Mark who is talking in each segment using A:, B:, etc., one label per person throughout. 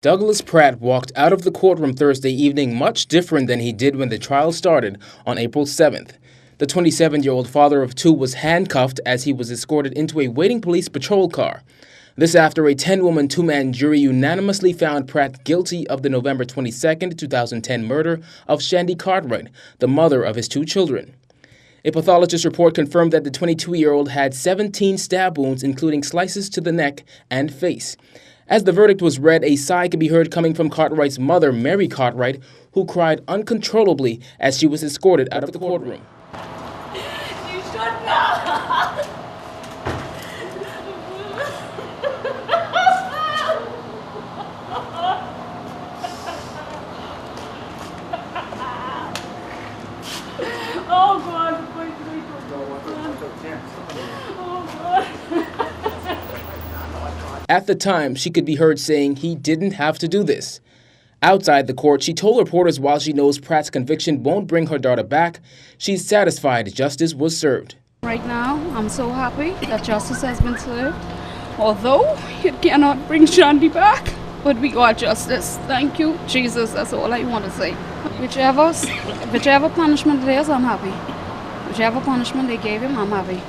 A: Douglas Pratt walked out of the courtroom Thursday evening much different than he did when the trial started on April 7th. The 27-year-old father of two was handcuffed as he was escorted into a waiting police patrol car. This after a 10-woman, two-man jury unanimously found Pratt guilty of the November 22, 2010 murder of Shande Cartwright, the mother of his two children. A pathologist report confirmed that the 22-year-old had 17 stab wounds, including slices to the neck and face. As the verdict was read, a sigh could be heard coming from Cartwright's mother, Mary Cartwright, who cried uncontrollably as she was escorted out of the courtroom.
B: You should not! Oh God! Oh God!
A: At the time, she could be heard saying he didn't have to do this. Outside the court, she told reporters while she knows Pratt's conviction won't bring her daughter back, she's satisfied justice was served.
C: Right now, I'm so happy that justice has been served. Although it cannot bring Shande back, but we got justice. Thank you, Jesus. That's all I want to say. Whichever punishment it is, I'm happy. Whichever punishment they gave him, I'm happy.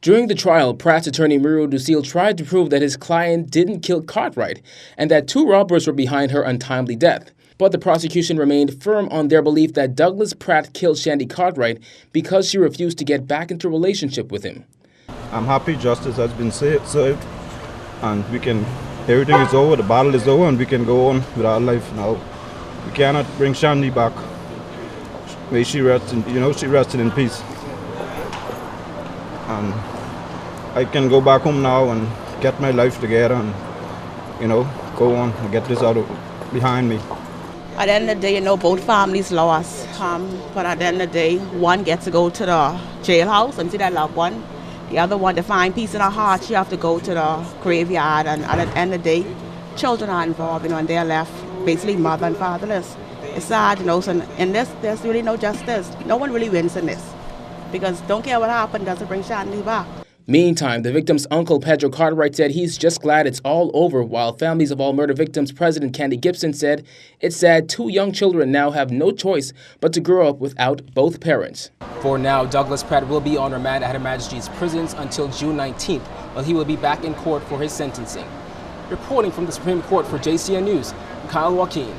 A: During the trial, Pratt's attorney Muriel Ducille tried to prove that his client didn't kill Cartwright and that two robbers were behind her untimely death. But the prosecution remained firm on their belief that Douglas Pratt killed Shande Cartwright because she refused to get back into a relationship with him.
D: I'm happy justice has been served and everything is over, the battle is over, and we can go on with our life now. We cannot bring Shande back. May she rest she rested in peace. And I can go back home now and get my life together and, go on and get this behind me.
E: At the end of the day, both families lost. But at the end of the day, one gets to go to the jailhouse and see that loved one. The other one, to find peace in her heart, she have to go to the graveyard. And at the end of the day, children are involved, and they're left basically mother and fatherless. It's sad, so in this, there's really no justice. No one really wins in this. Because don't care what happened, doesn't bring Shande back.
A: Meantime, the victim's uncle, Pedro Cartwright, said he's just glad it's all over, while Families of All Murder Victims President Candy Gibson said it's sad two young children now have no choice but to grow up without both parents. For now, Douglas Pratt will be on remand at Her Majesty's prisons until June 19th, while he will be back in court for his sentencing. Reporting from the Supreme Court for JCN News, Kyle Joaquin.